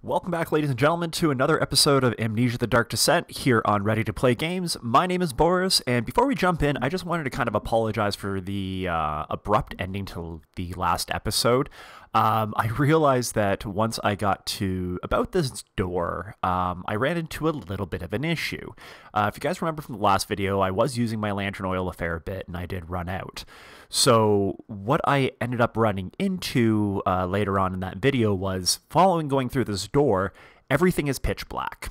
Welcome back, ladies and gentlemen, to another episode of Amnesia: The Dark Descent here on Ready to Play Games. My name is Boris, and before we jump in, I just wanted to kind of apologize for the abrupt ending to the last episode. I realized that once I got to about this door, I ran into a little bit of an issue. If you guys remember from the last video, I was using my lantern oil a fair bit, and I did run out. So what I ended up running into later on in that video was, following going through this door, everything is pitch black.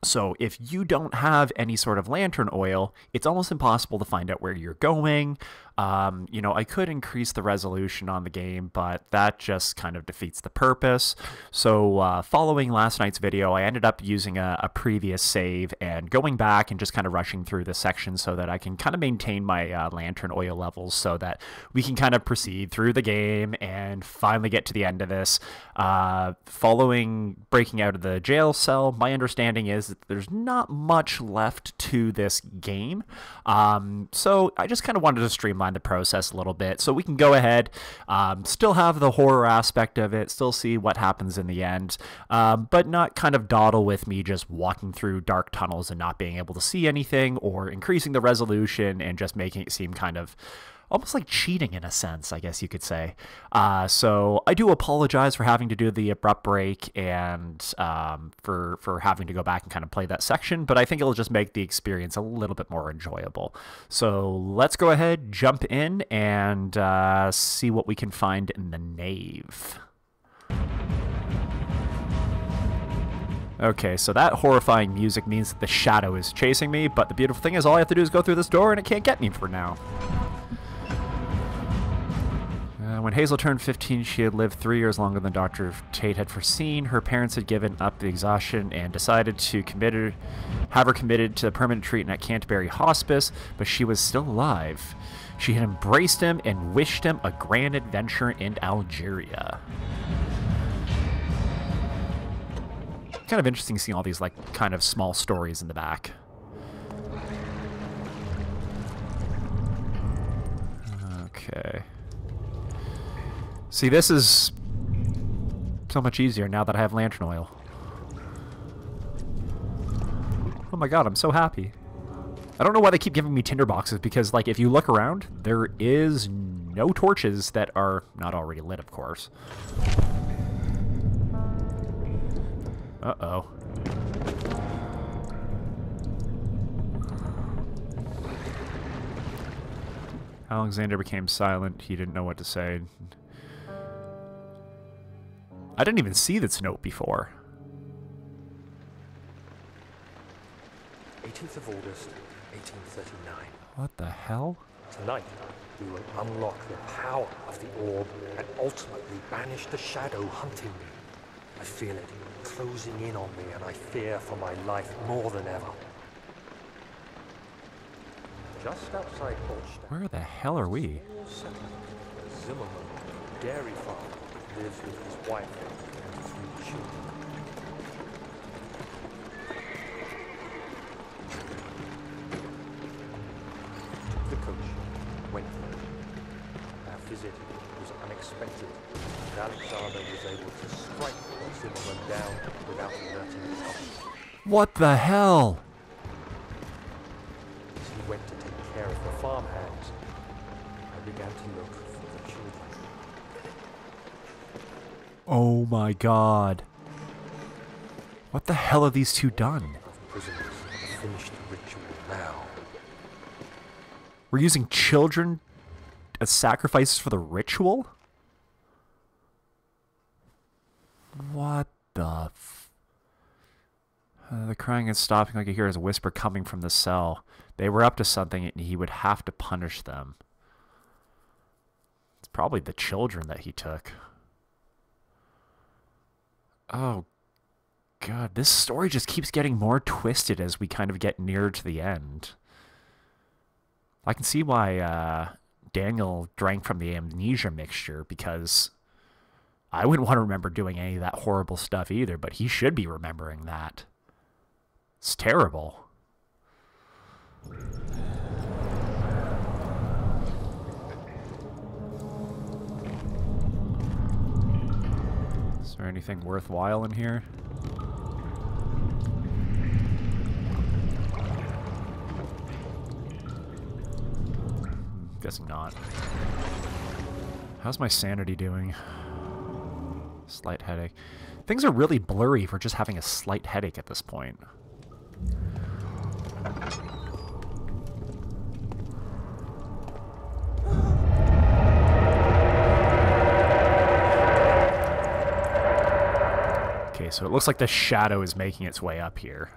So if you don't have any sort of lantern oil, it's almost impossible to find out where you're going. I could increase the resolution on the game, but that just kind of defeats the purpose. So following last night's video, I ended up using a previous save and going back and just kind of rushing through this section so that I can kind of maintain my lantern oil levels so that we can kind of proceed through the game and finally get to the end of this. Following breaking out of the jail cell, my understanding is that there's not much left to this game. So I just kind of wanted to streamline the process a little bit so we can go ahead, still have the horror aspect of it, still see what happens in the end, but not kind of dawdle with me just walking through dark tunnels and not being able to see anything, or increasing the resolution and just making it seem kind of almost like cheating in a sense, I guess you could say. So I do apologize for having to do the abrupt break and for having to go back and kind of play that section, but I think it'll just make the experience a little bit more enjoyable. So let's go ahead, jump in, and see what we can find in the nave. Okay, so that horrifying music means that the shadow is chasing me, but the beautiful thing is all I have to do is go through this door and it can't get me for now. When Hazel turned 15, she had lived 3 years longer than Dr. Tate had foreseen. Her parents had given up the exhaustion and decided to have her committed to permanent treatment at Canterbury Hospice, but she was still alive. She had embraced him and wished him a grand adventure in Algeria. Kind of interesting seeing all these kind of small stories in the back. Okay. See, this is so much easier now that I have lantern oil. Oh my god, I'm so happy. I don't know why they keep giving me tinderboxes, because, if you look around, there is no torches that are not already lit, of course. Uh-oh. Alexander became silent. He didn't know what to say. I didn't even see this note before. 18th of August, 1839. What the hell? Tonight, we will unlock the power of the orb and ultimately banish the shadow hunting me. I feel it closing in on me, and I fear for my life more than ever. Just outside Holstein. Where the hell are we? Zimmerman, dairy farm, lives with his wife and 3 children. The coach went for it. Our visit was unexpected, and Alexander was able to strike Zimmerman down without alerting his officer. What the hell? As he went to take care of the farmhands, I began to look for the children. Oh my god. What the hell have these two done? Prisoners have finished the ritual now. We're using children as sacrifices for the ritual? What the the crying is stopping. I could hear his whisper coming from the cell. They were up to something and he would have to punish them. It's probably the children that he took. Oh, God. This story just keeps getting more twisted as we kind of get nearer to the end. I can see why Daniel drank from the amnesia mixture, because I wouldn't want to remember doing any of that horrible stuff either, but he should be remembering that. It's terrible. there anything worthwhile in here? Guessing not. How's my sanity doing? Slight headache. Things are really blurry for just having a slight headache at this point. Okay, so it looks like the shadow is making its way up here.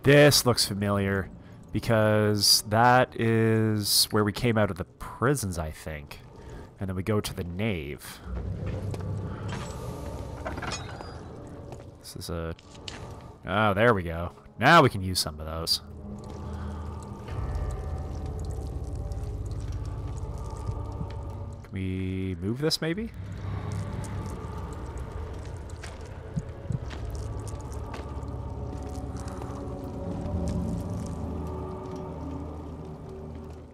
This looks familiar, because that is where we came out of the prisons, I think. And then we go to the nave. This is a... Oh, there we go. Now we can use some of those. Can we move this, maybe?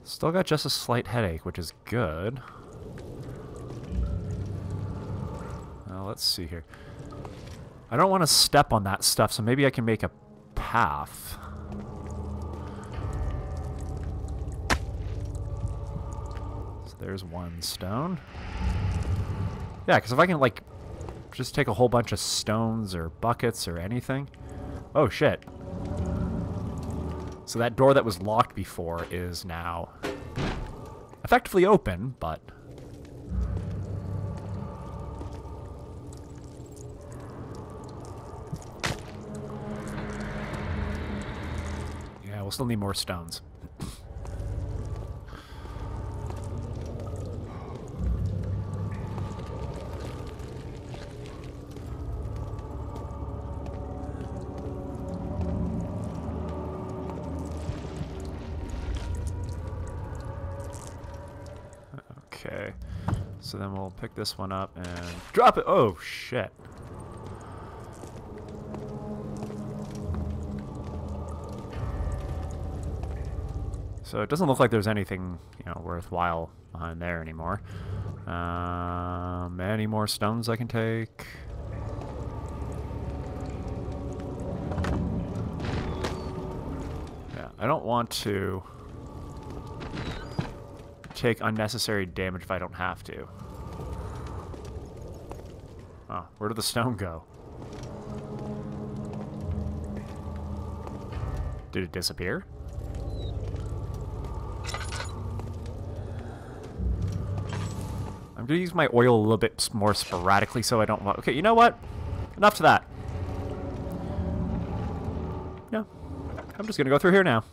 Still got just a slight headache, which is good. Well, let's see here. I don't want to step on that stuff, so maybe I can make a path. So there's one stone. Yeah, because if I can, like, just take a whole bunch of stones or buckets or anything. Oh, shit. So that door that was locked before is now effectively open, but... Yeah, we'll still need more stones. Okay, so then we'll pick this one up and drop it. Oh, shit. So it doesn't look like there's anything, you know, worthwhile behind there anymore. Any more stones I can take? Yeah, I don't want to take unnecessary damage if I don't have to. Oh, where did the stone go? Did it disappear? I'm gonna use my oil a little bit more sporadically so I don't want... Okay, you know what? Enough to that. No. I'm just gonna go through here now.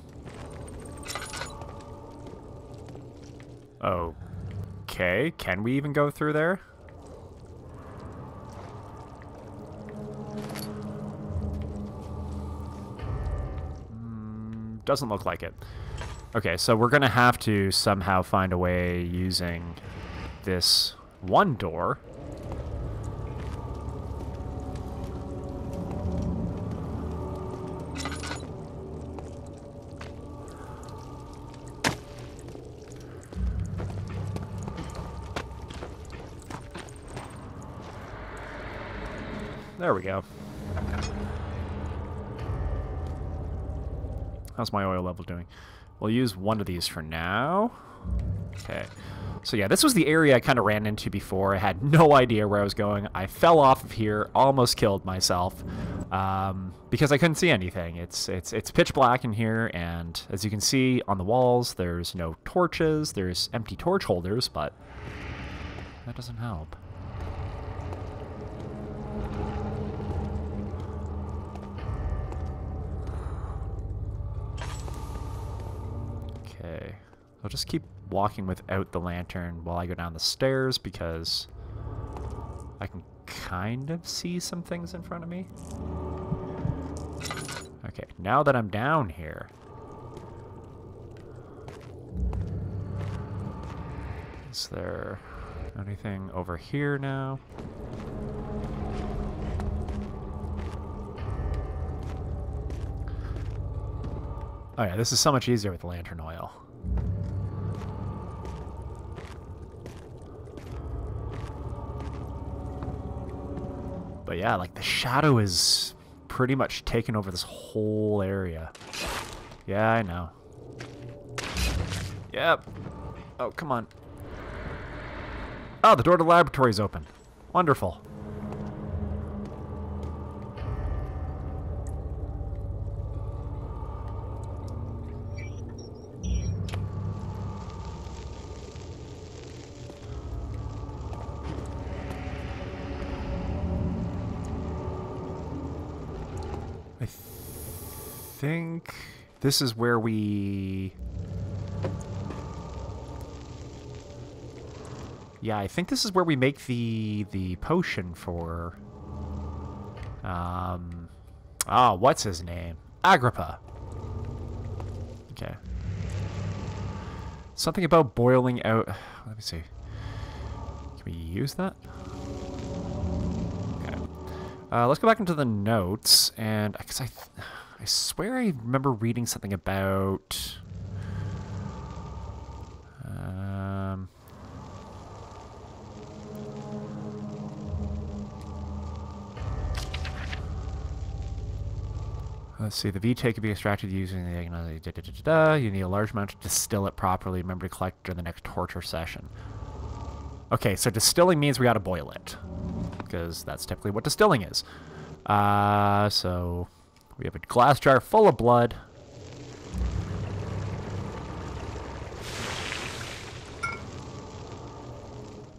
Okay, can we even go through there? Doesn't look like it. Okay, so we're gonna have to somehow find a way using this one door. There we go. How's my oil level doing? We'll use one of these for now. Okay. So yeah, this was the area I kind of ran into before. I had no idea where I was going. I fell off of here, almost killed myself, because I couldn't see anything. It's pitch black in here, and as you can see on the walls, there's no torches. There's empty torch holders, but that doesn't help. Okay, I'll just keep walking without the lantern while I go down the stairs because I can kind of see some things in front of me. Okay, now that I'm down here, is there anything over here now? Oh yeah, this is so much easier with lantern oil. But yeah, like the shadow is pretty much taken over this whole area. Yeah, I know. Yep. Oh, come on. Oh, the door to the laboratory is open. Wonderful. I think this is where we... Yeah, I think this is where we make the potion for... what's his name? Agrippa. Okay. Something about boiling out... Let me see. Can we use that? Okay. Let's go back into the notes, and... Because I swear I remember reading something about... Let's see, the VT can be extracted using the... You need a large amount to distill it properly. Remember to collect during the next torture session. Okay, so distilling means we gotta boil it. Because that's typically what distilling is. So... We have a glass jar full of blood.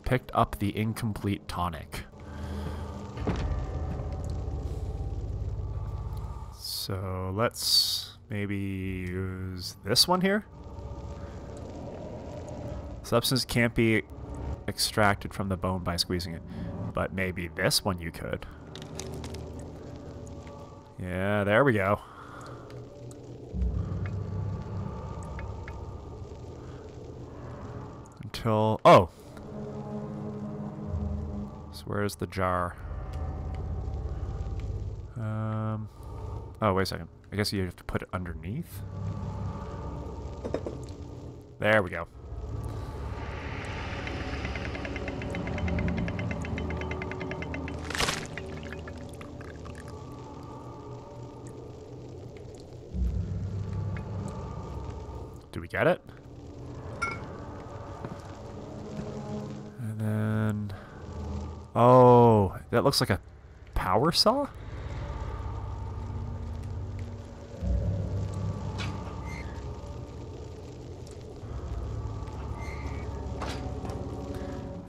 Picked up the incomplete tonic. So let's maybe use this one here. Substance can't be extracted from the bone by squeezing it, but maybe this one you could. Yeah, there we go. Until... Oh! So where's the jar? Oh, wait a second. I guess you have to put it underneath? There we go. Do we get it? And then... Oh, that looks like a power saw?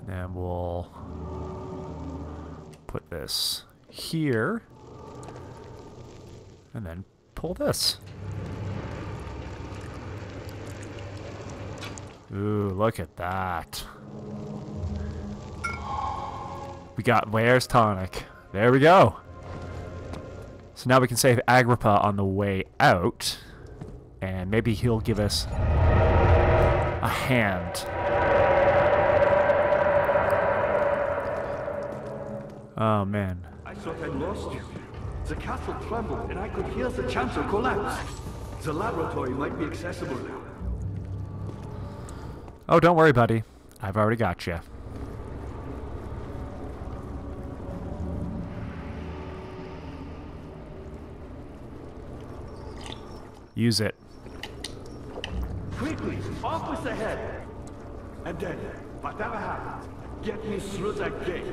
And we'll put this here. And then pull this. Ooh, look at that. We got where's tonic. There we go. So now we can save Agrippa on the way out. And maybe he'll give us a hand. Oh, man. I thought I'd lost you. The castle trembled and I could hear the chancel collapse. The laboratory might be accessible now. Oh, don't worry, buddy. I've already got you. Use it. Quickly, off with the head. And then, whatever happens, get me through that gate.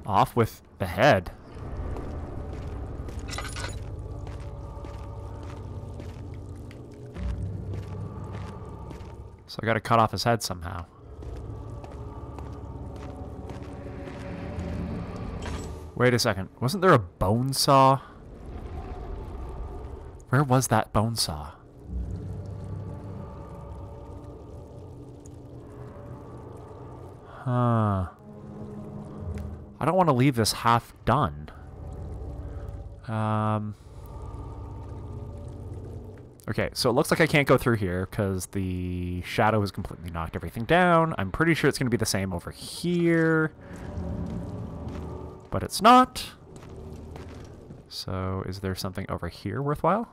Off with the head. So I gotta cut off his head somehow. Wait a second. Wasn't there a bone saw? Where was that bone saw? Huh. I don't want to leave this half done. Okay, so it looks like I can't go through here because the shadow has completely knocked everything down. I'm pretty sure it's going to be the same over here. But it's not. So is there something over here worthwhile?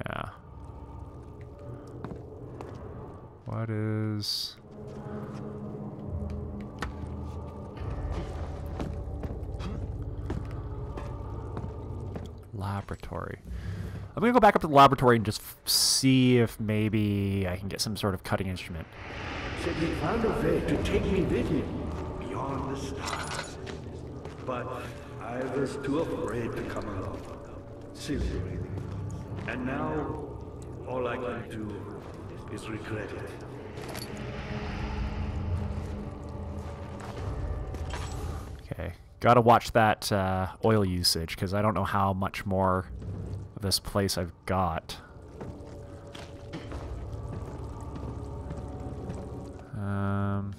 Yeah. What is... laboratory. I'm going to go back up to the laboratory and just see if maybe I can get some sort of cutting instrument. Said he found a way to take me with him beyond the stars. But I was too afraid to come along. Silly. And now, all I can do is regret it. Okay, gotta watch that oil usage, because I don't know how much more of this place I've got. So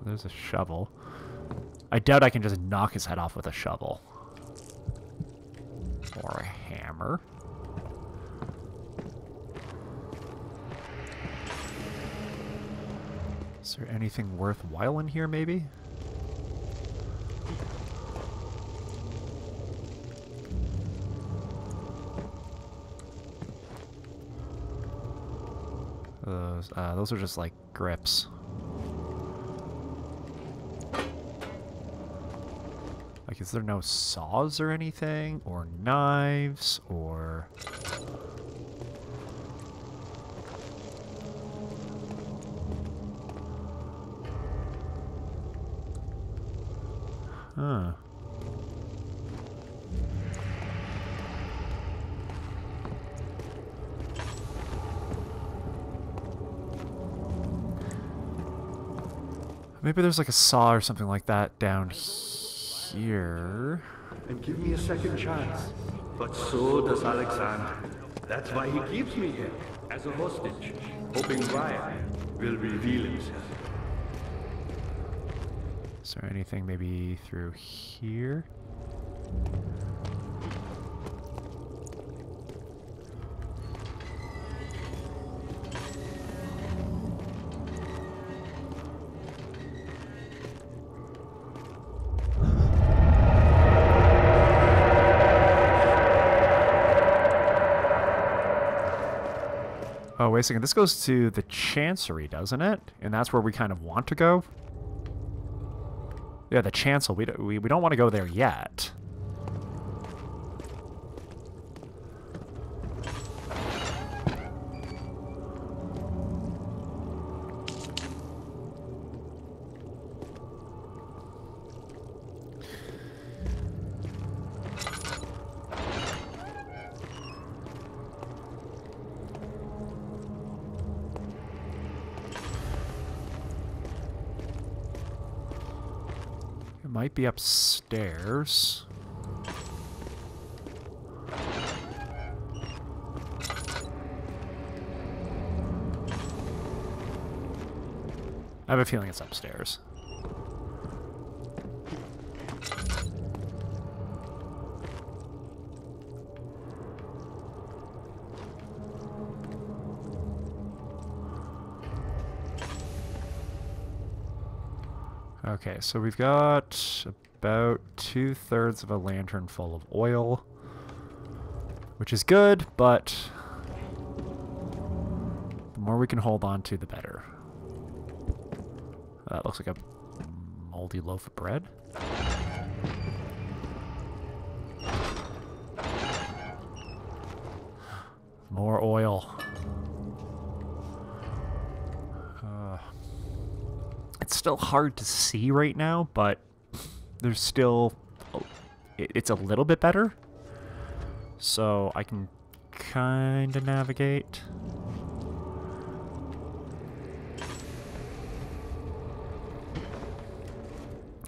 there's a shovel. I doubt I can just knock his head off with a shovel. Or a hammer. Is there anything worthwhile in here, maybe? Those are just like grips. Like, is there no saws or anything? Or knives? Or... Huh. Maybe there's like a saw or something like that down here. And give me a second chance. But so does Alexander. That's why he keeps me here, as a hostage, hoping Ryan will reveal himself. Is there anything maybe through here? Oh, wait a second. This goes to the Chancery, doesn't it? And that's where we kind of want to go? Yeah, the Chancel. We don't want to go there yet. Might be upstairs. I have a feeling it's upstairs. Okay, so we've got about 2/3 of a lantern full of oil, which is good, but the more we can hold on to, the better. That looks like a moldy loaf of bread. More oil. It's still hard to see right now, but there's still... It's a little bit better. So I can kind of navigate.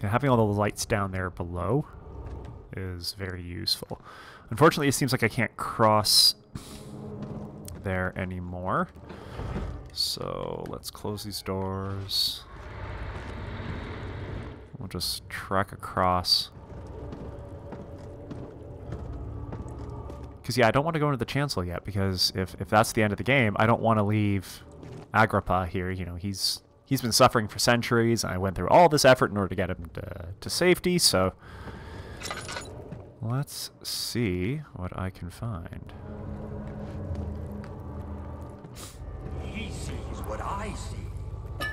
And having all the lights down there below is very useful. Unfortunately, it seems like I can't cross there anymore. So let's close these doors. We'll just trek across. Because, yeah, I don't want to go into the Chancel yet, because if that's the end of the game, I don't want to leave Agrippa here. You know, he's been suffering for centuries, and I went through all this effort in order to get him to safety, so... Let's see what I can find. He sees what I see.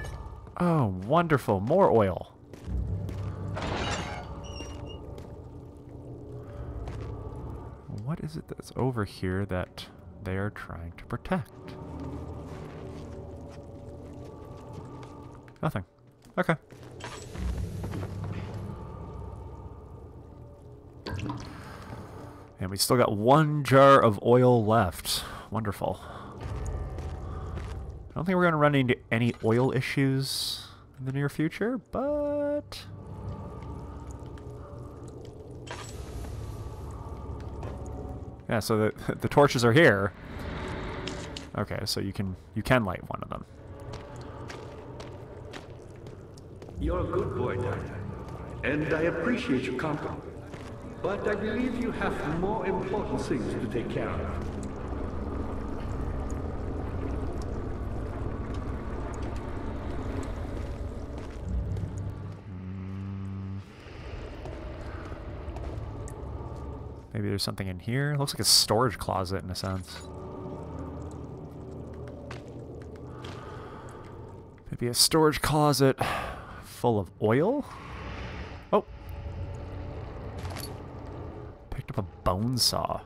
Oh, wonderful. More oil. What it that's over here that they are trying to protect? Nothing. Okay. And we still got 1 jar of oil left. Wonderful. I don't think we're going to run into any oil issues in the near future, but... Yeah, so the torches are here. Okay, so you can light one of them. You're a good boy, Doctor, and I appreciate your company. But I believe you have more important things to take care of. Maybe there's something in here. It looks like a storage closet in a sense. Maybe a storage closet full of oil? Oh! Picked up a bone saw.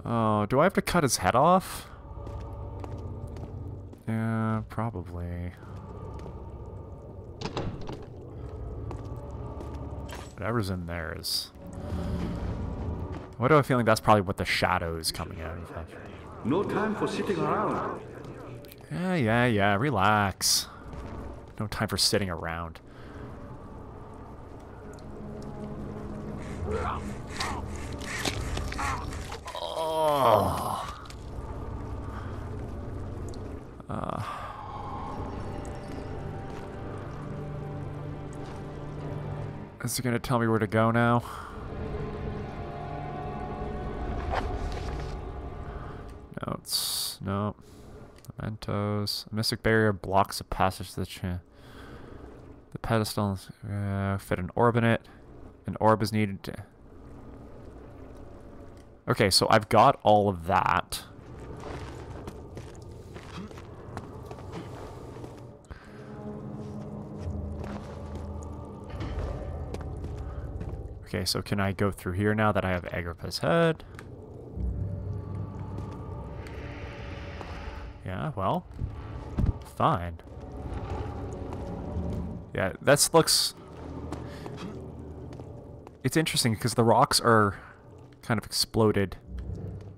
Oh, do I have to cut his head off? Yeah, probably. Whatever's in there is... Why do I feel like that's probably what the shadow is coming out of? No time for sitting around. Yeah, relax. No time for sitting around. Oh. Is it gonna tell me where to go now? Notes. Nope. Mementos. A mystic barrier blocks the passage to the pedestal. Fit an orb in it. An orb is needed to... Okay, so I've got all of that. Okay, so can I go through here now that I have Agrippa's head? Yeah, well, fine. Yeah, that looks... It's interesting because the rocks are kind of exploded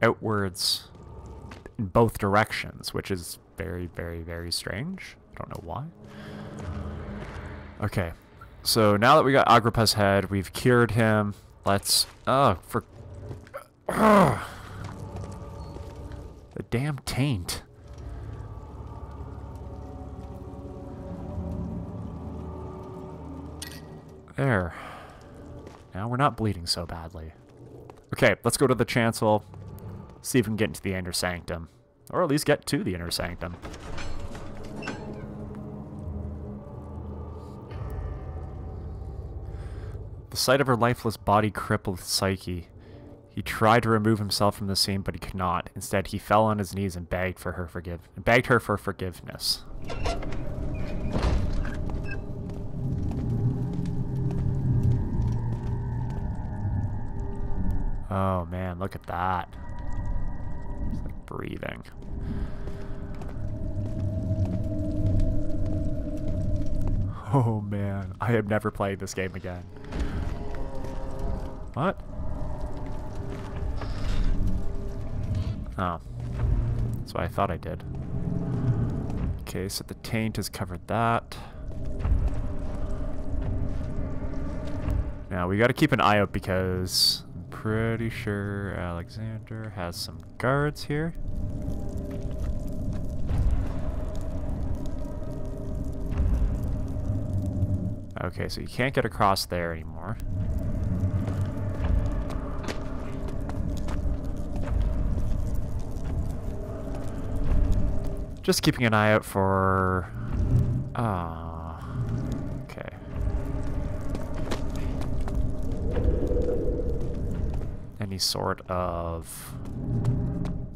outwards in both directions, which is very, very, very strange. I don't know why. Okay, so now that we got Agrippa's head, we've cured him. Let's... Oh, for... The damn taint. There. Now we're not bleeding so badly. Okay, let's go to the chancel. See if we can get into the Inner Sanctum. Or at least get to the Inner Sanctum. The sight of her lifeless body crippled Psyche. He tried to remove himself from the scene, but he could not. Instead, he fell on his knees and begged her for forgiveness. Oh man, look at that. It's like breathing. Oh man, I have never played this game again. What? Oh. That's what I thought I did. Okay, so the taint has covered that. Now, we gotta keep an eye out because I'm pretty sure Alexander has some guards here. Okay, so you can't get across there anymore. Just keeping an eye out for... okay. Any sort of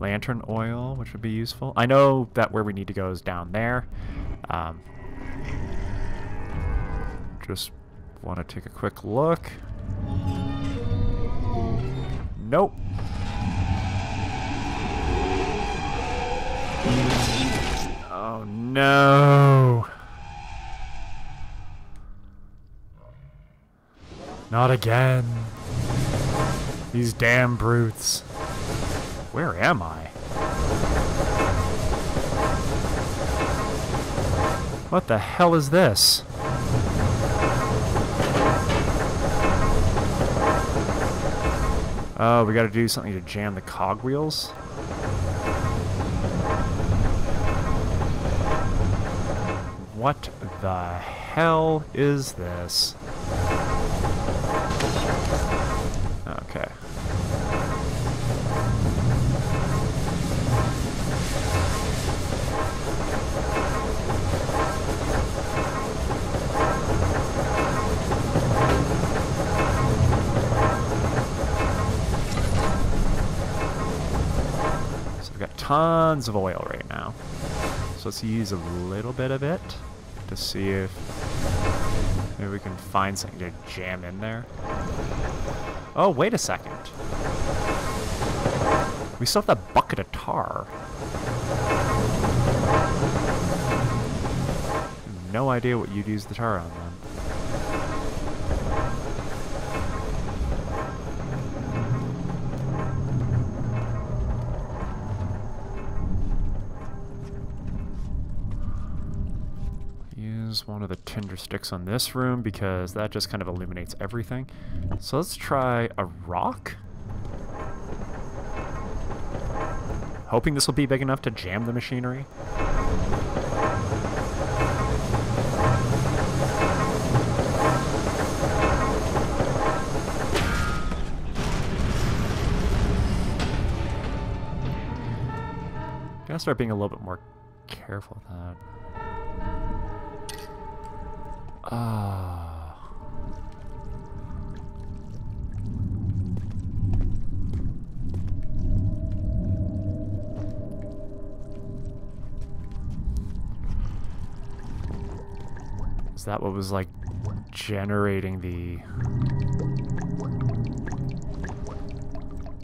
lantern oil, which would be useful. I know that where we need to go is down there. Just want to take a quick look. Nope. Oh no. Not again. These damn brutes. Where am I? What the hell is this? Oh, we gotta do something to jam the cogwheels? What the hell is this? Okay. Tons of oil right now. So let's use a little bit of it to see if maybe we can find something to jam in there. Oh, wait a second. We still have that bucket of tar. No idea what you'd use the tar on then. One of the tinder sticks on this room because that just kind of illuminates everything. So let's try a rock. Hoping this will be big enough to jam the machinery. Gotta start being a little bit more careful with that. Ah. Is that what was like generating the...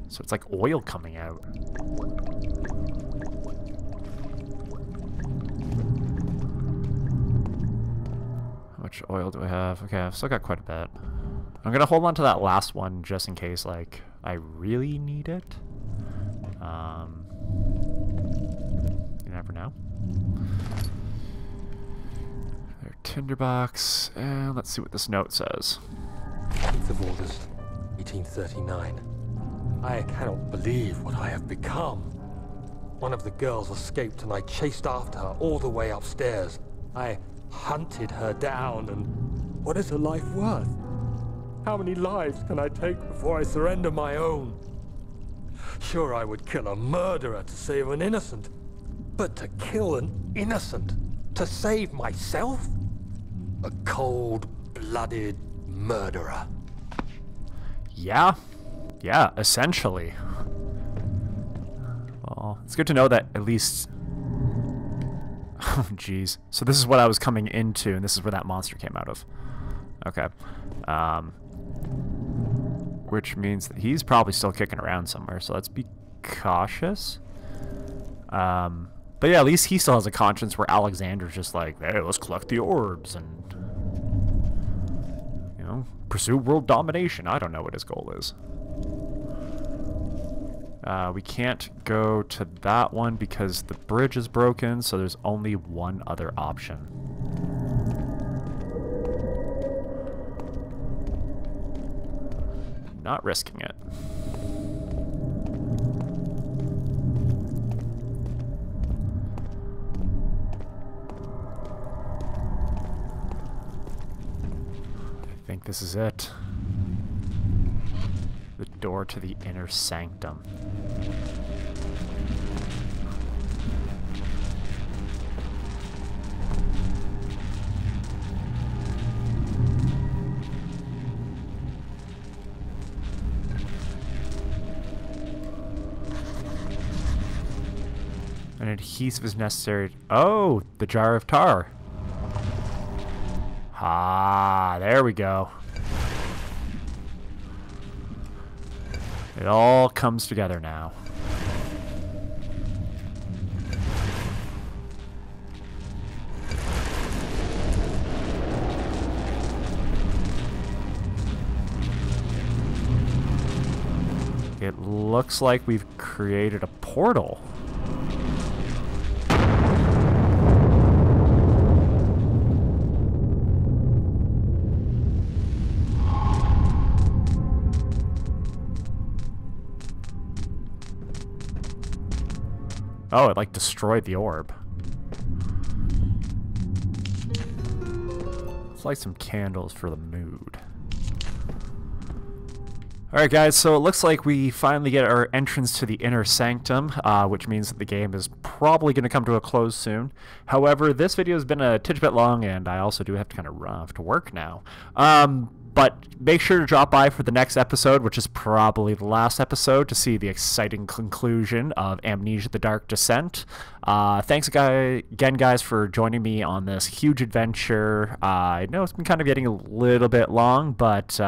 So it's like oil coming out. How much oil do I have? Okay, I've still got quite a bit. I'm gonna hold on to that last one just in case, like, I really need it. You never know. Their tinderbox, and let's see what this note says. 8th of August, 1839. I cannot believe what I have become. One of the girls escaped and I chased after her all the way upstairs. I hunted her down, and what is her life worth? How many lives can I take before I surrender my own? Sure, I would kill a murderer to save an innocent, but to kill an innocent to save myself? A cold-blooded murderer. Yeah, essentially. Well, it's good to know that at least... Oh, jeez. So this is what I was coming into, and this is where that monster came out of. Okay. Which means that he's probably still kicking around somewhere, so let's be cautious. But yeah, at least he still has a conscience where Alexander's just like, hey, let's collect the orbs and, you know, pursue world domination. I don't know what his goal is. We can't go to that one because the bridge is broken, so there's only one other option. Not risking it. I think this is it. The door to the Inner Sanctum. An adhesive is necessary. Oh, the jar of tar. Ah, there we go. It all comes together now. It looks like we've created a portal. Oh, it like destroyed the orb. Let's light some candles for the mood. Alright guys, so it looks like we finally get our entrance to the Inner Sanctum, which means that the game is probably going to come to a close soon. However, this video has been a titch bit long, and I also do have to kind of run off to work now. But make sure to drop by for the next episode, which is probably the last episode, to see the exciting conclusion of Amnesia: The Dark Descent. Thanks again, guys, for joining me on this huge adventure. I know it's been kind of getting a little bit long, but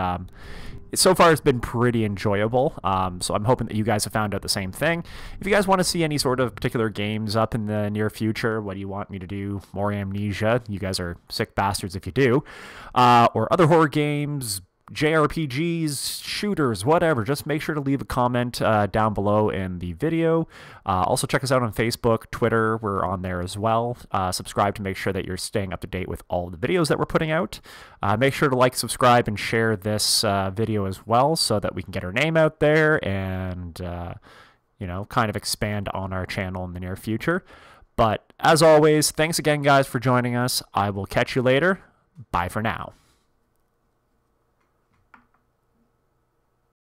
so far it's been pretty enjoyable, so I'm hoping that you guys have found out the same thing. If you guys want to see any sort of particular games up in the near future, what do you want me to do? More Amnesia? You guys are sick bastards if you do. Or other horror games, JRPGs, shooters, whatever. Just make sure to leave a comment down below in the video. Also check us out on Facebook, Twitter. We're on there as well. Subscribe to make sure that you're staying up to date with all the videos that we're putting out. Make sure to like, subscribe, and share this video as well so that we can get our name out there and, you know, kind of expand on our channel in the near future. But as always, thanks again, guys, for joining us. I will catch you later. Bye for now.